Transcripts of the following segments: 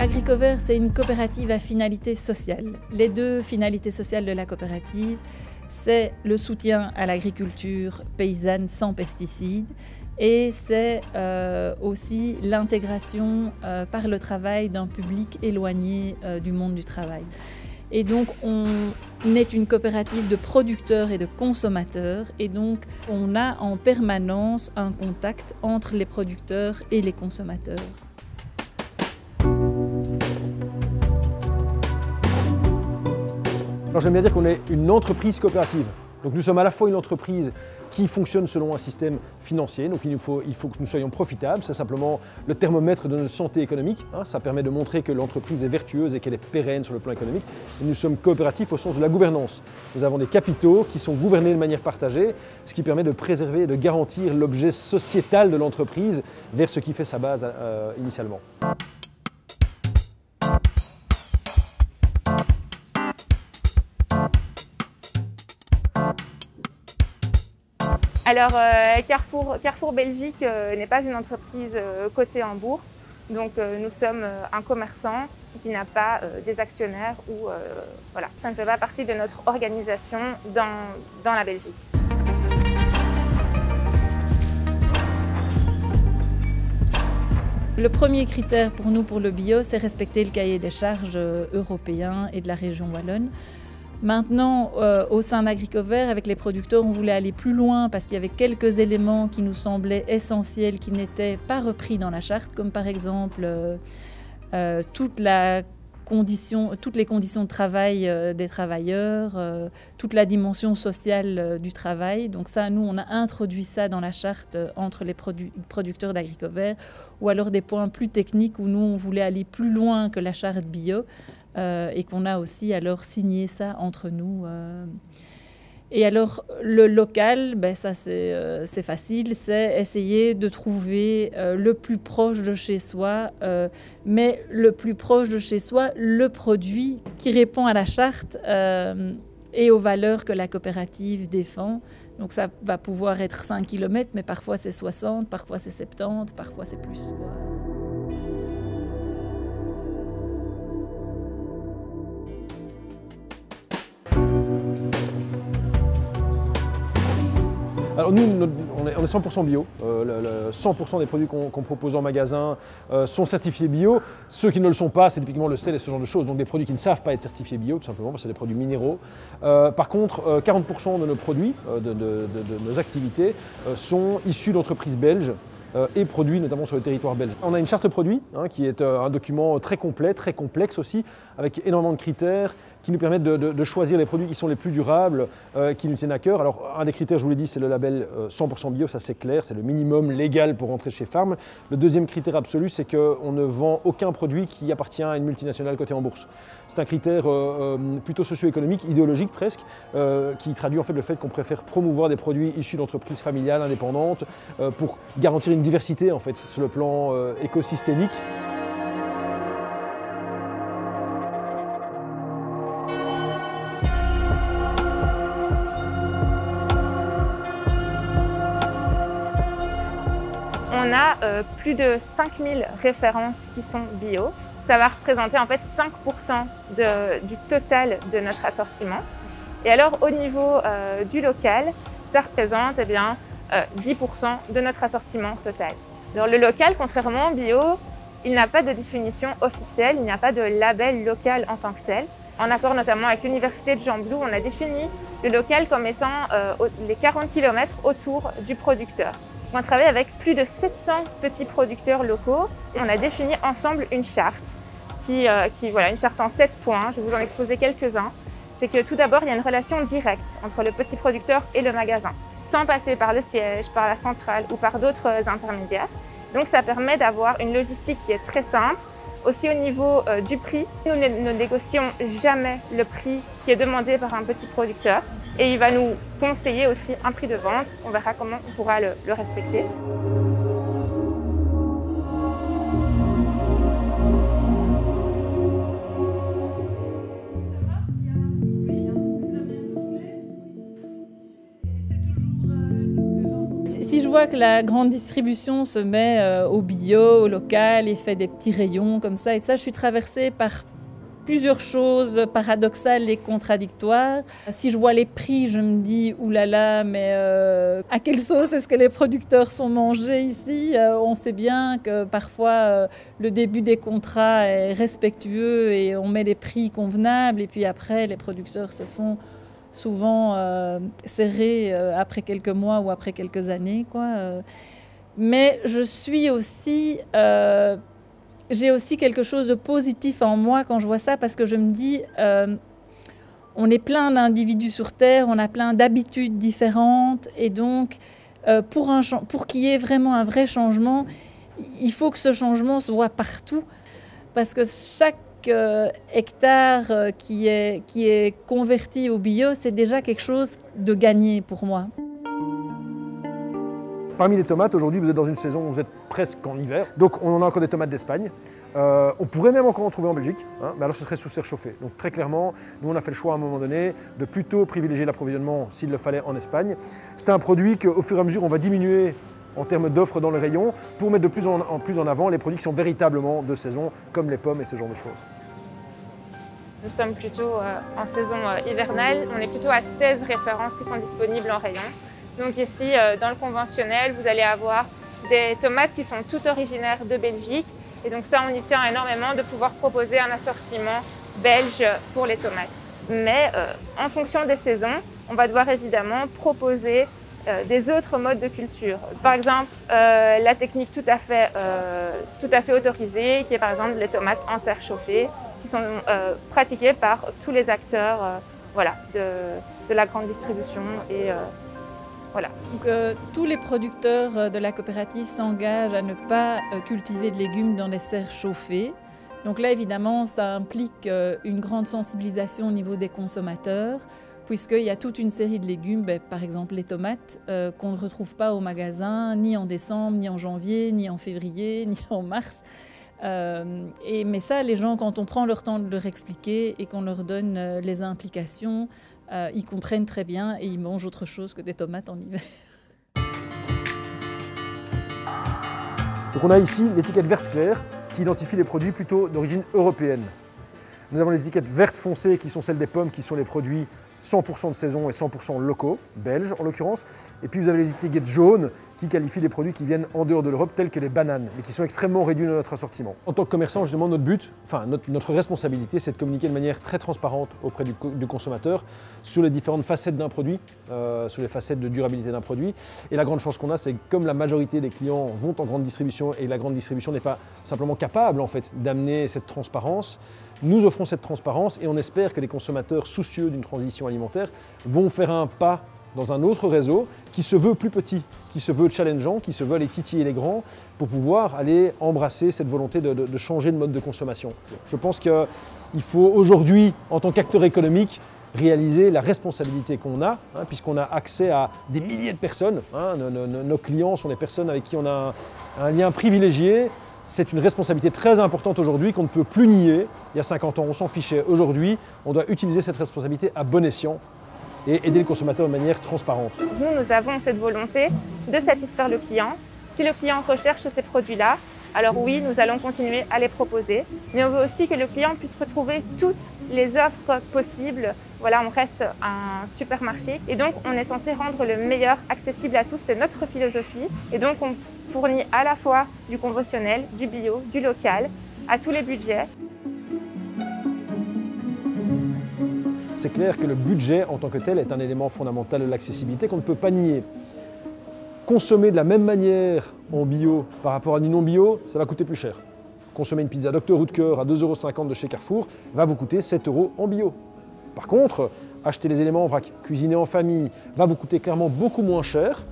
Agricover, c'est une coopérative à finalité sociale. Les deux finalités sociales de la coopérative, c'est le soutien à l'agriculture paysanne sans pesticides et c'est aussi l'intégration par le travail d'un public éloigné du monde du travail. Et donc on est une coopérative de producteurs et de consommateurs et donc on a en permanence un contact entre les producteurs et les consommateurs. Alors j'aime bien dire qu'on est une entreprise coopérative. Donc nous sommes à la fois une entreprise qui fonctionne selon un système financier, donc il faut que nous soyons profitables, c'est simplement le thermomètre de notre santé économique, ça permet de montrer que l'entreprise est vertueuse et qu'elle est pérenne sur le plan économique. Et nous sommes coopératifs au sens de la gouvernance. Nous avons des capitaux qui sont gouvernés de manière partagée, ce qui permet de préserver et de garantir l'objet sociétal de l'entreprise vers ce qui fait sa base initialement. Alors Carrefour Belgique n'est pas une entreprise cotée en bourse, donc nous sommes un commerçant qui n'a pas des actionnaires ou voilà, ça ne fait pas partie de notre organisation dans la Belgique. Le premier critère pour nous pour le bio, c'est respecter le cahier des charges européen et de la région wallonne. Maintenant, au sein d'Agricover, avec les producteurs, on voulait aller plus loin parce qu'il y avait quelques éléments qui nous semblaient essentiels, qui n'étaient pas repris dans la charte, comme par exemple toutes les conditions de travail des travailleurs, toute la dimension sociale du travail. Donc ça, nous, on a introduit ça dans la charte entre les producteurs d'Agricover, ou alors des points plus techniques où nous, on voulait aller plus loin que la charte bio. Et qu'on a aussi alors signé ça entre nous. Et alors le local, ben ça c'est facile, c'est essayer de trouver le plus proche de chez soi, mais le plus proche de chez soi, le produit qui répond à la charte et aux valeurs que la coopérative défend. Donc ça va pouvoir être 5 km, mais parfois c'est 60, parfois c'est 70, parfois c'est plus, quoi. Alors nous, on est 100% bio. 100% des produits qu'on propose en magasin sont certifiés bio. Ceux qui ne le sont pas, c'est typiquement le sel et ce genre de choses. Donc des produits qui ne savent pas être certifiés bio, tout simplement, parce que c'est des produits minéraux. Par contre, 40% de nos produits, de nos activités, sont issus d'entreprises belges et produits notamment sur le territoire belge. On a une charte produit qui est un document très complet, très complexe aussi, avec énormément de critères qui nous permettent de choisir les produits qui sont les plus durables, qui nous tiennent à cœur. Alors un des critères, je vous l'ai dit, c'est le label 100% bio, ça c'est clair, c'est le minimum légal pour rentrer chez Farm. Le deuxième critère absolu, c'est qu'on ne vend aucun produit qui appartient à une multinationale cotée en bourse. C'est un critère plutôt socio-économique, idéologique presque, qui traduit en fait le fait qu'on préfère promouvoir des produits issus d'entreprises familiales, indépendantes, pour garantir une diversité en fait sur le plan écosystémique. On a plus de 5000 références qui sont bio. Ça va représenter en fait 5% du total de notre assortiment. Et alors au niveau du local, ça représente 10% de notre assortiment total. Alors le local, contrairement au bio, il n'a pas de définition officielle, il n'y a pas de label local en tant que tel. En accord notamment avec l'Université de Gembloux, on a défini le local comme étant les 40 km autour du producteur. On travaille avec plus de 700 petits producteurs locaux et on a défini ensemble une charte une charte en 7 points. Je vais vous en exposer quelques-uns. C'est que tout d'abord, il y a une relation directe entre le petit producteur et le magasin, sans passer par le siège, par la centrale ou par d'autres intermédiaires. Donc ça permet d'avoir une logistique qui est très simple. Aussi au niveau du prix, nous ne négocions jamais le prix qui est demandé par un petit producteur et il va nous conseiller aussi un prix de vente. On verra comment on pourra le respecter. Si si je vois que la grande distribution se met au bio, au local et fait des petits rayons comme ça, et ça, je suis traversée par plusieurs choses paradoxales et contradictoires. Si je vois les prix, je me dis oulala, mais à quelle sauce est-ce que les producteurs sont mangés ici? On sait bien que parfois le début des contrats est respectueux et on met les prix convenables, et puis après les producteurs se font souvent serrer après quelques mois ou après quelques années, quoi. Mais je suis aussi j'ai aussi quelque chose de positif en moi quand je vois ça, parce que je me dis, on est plein d'individus sur Terre, on a plein d'habitudes différentes, et donc pour qu'il y ait vraiment un vrai changement, il faut que ce changement se voit partout, parce que chaque hectare qui est converti au bio, c'est déjà quelque chose de gagné pour moi. Parmi les tomates, aujourd'hui, vous êtes dans une saison où vous êtes presque en hiver. Donc, on en a encore des tomates d'Espagne. On pourrait même encore en trouver en Belgique, hein, mais alors ce serait sous serre chauffée. Donc, très clairement, nous, on a fait le choix à un moment donné de plutôt privilégier l'approvisionnement, s'il le fallait, en Espagne. C'est un produit qu'au fur et à mesure, on va diminuer en termes d'offres dans le rayon pour mettre de plus en avant les produits qui sont véritablement de saison, comme les pommes et ce genre de choses. Nous sommes plutôt en saison hivernale. On est plutôt à 16 références qui sont disponibles en rayon. Donc ici, dans le conventionnel, vous allez avoir des tomates qui sont toutes originaires de Belgique. Et donc ça, on y tient énormément de pouvoir proposer un assortiment belge pour les tomates. Mais en fonction des saisons, on va devoir évidemment proposer des autres modes de culture. Par exemple, la technique tout à fait autorisée, qui est par exemple les tomates en serre chauffée, qui sont pratiquées par tous les acteurs voilà, de la grande distribution. Et, voilà. Donc, tous les producteurs de la coopérative s'engagent à ne pas cultiver de légumes dans des serres chauffées. Donc là, évidemment, ça implique une grande sensibilisation au niveau des consommateurs, puisqu'il y a toute une série de légumes, par exemple les tomates, qu'on ne retrouve pas au magasin, ni en décembre, ni en janvier, ni en février, ni en mars. Mais ça, les gens, quand on prend leur temps de leur expliquer et qu'on leur donne les implications, ils comprennent très bien et ils mangent autre chose que des tomates en hiver. Donc on a ici l'étiquette verte claire qui identifie les produits plutôt d'origine européenne. Nous avons les étiquettes vertes foncées qui sont celles des pommes, qui sont les produits 100% de saison et 100% locaux, belges en l'occurrence. Et puis vous avez les étiquettes jaunes qui qualifient les produits qui viennent en dehors de l'Europe, tels que les bananes, mais qui sont extrêmement réduits dans notre assortiment. En tant que commerçant, justement, notre but, enfin notre responsabilité, c'est de communiquer de manière très transparente auprès du consommateur sur les différentes facettes d'un produit, sur les facettes de durabilité d'un produit. Et la grande chance qu'on a, c'est que comme la majorité des clients vont en grande distribution et la grande distribution n'est pas simplement capable en fait d'amener cette transparence, nous offrons cette transparence et on espère que les consommateurs soucieux d'une transition alimentaire vont faire un pas dans un autre réseau qui se veut plus petit, qui se veut challengeant, qui se veut aller titiller les grands pour pouvoir aller embrasser cette volonté de changer de mode de consommation. Je pense qu'il faut aujourd'hui, en tant qu'acteur économique, réaliser la responsabilité qu'on a, hein, puisqu'on a accès à des milliers de personnes. Hein, nos clients sont des personnes avec qui on a un lien privilégié. C'est une responsabilité très importante aujourd'hui qu'on ne peut plus nier. Il y a 50 ans, on s'en fichait. Aujourd'hui, on doit utiliser cette responsabilité à bon escient et aider le consommateur de manière transparente. Nous avons cette volonté de satisfaire le client. Si le client recherche ces produits-là, alors oui, nous allons continuer à les proposer. Mais on veut aussi que le client puisse retrouver toutes les offres possibles. Voilà, on reste un supermarché et donc on est censé rendre le meilleur accessible à tous. C'est notre philosophie. Et donc on fournit à la fois du conventionnel, du bio, du local, à tous les budgets. C'est clair que le budget en tant que tel est un élément fondamental de l'accessibilité qu'on ne peut pas nier. Consommer de la même manière en bio par rapport à du non bio, ça va coûter plus cher. Consommer une pizza Dr Oetker à 2,50 € de chez Carrefour va vous coûter 7 € en bio. Par contre, acheter les éléments en vrac, cuisiner en famille, va vous coûter clairement beaucoup moins cher,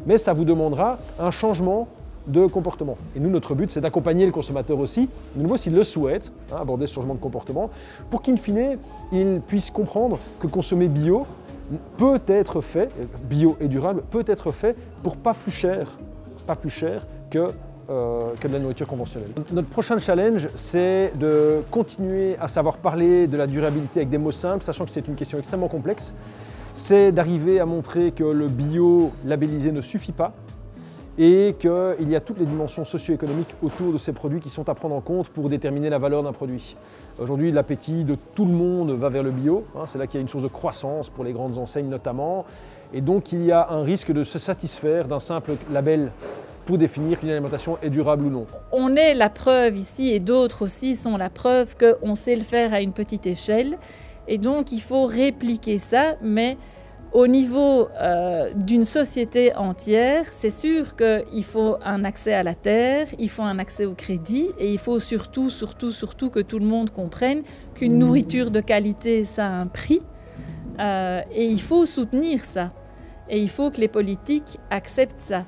mais ça vous demandera un changement de comportement. Et nous, notre but, c'est d'accompagner le consommateur aussi, de nouveau s'il le souhaite, hein, aborder ce changement de comportement, pour qu'in fine, il puisse comprendre que consommer bio peut être fait, bio et durable, peut être fait pour pas plus cher que de la nourriture conventionnelle. Notre prochain challenge, c'est de continuer à savoir parler de la durabilité avec des mots simples, sachant que c'est une question extrêmement complexe. C'est d'arriver à montrer que le bio labellisé ne suffit pas, et qu'il y a toutes les dimensions socio-économiques autour de ces produits qui sont à prendre en compte pour déterminer la valeur d'un produit. Aujourd'hui, l'appétit de tout le monde va vers le bio, c'est là qu'il y a une source de croissance pour les grandes enseignes notamment, et donc il y a un risque de se satisfaire d'un simple label pour définir qu'une alimentation est durable ou non. On est la preuve ici, et d'autres aussi sont la preuve qu'on sait le faire à une petite échelle, et donc il faut répliquer ça, mais au niveau d'une société entière, c'est sûr qu'il faut un accès à la terre, il faut un accès au crédit et il faut surtout que tout le monde comprenne qu'une nourriture de qualité, ça a un prix et il faut soutenir ça. Et il faut que les politiques acceptent ça.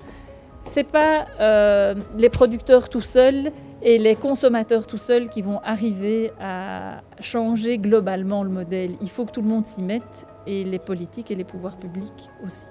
Ce n'est pas les producteurs tout seuls et les consommateurs tout seuls qui vont arriver à changer globalement le modèle. Il faut que tout le monde s'y mette et les politiques et les pouvoirs publics aussi.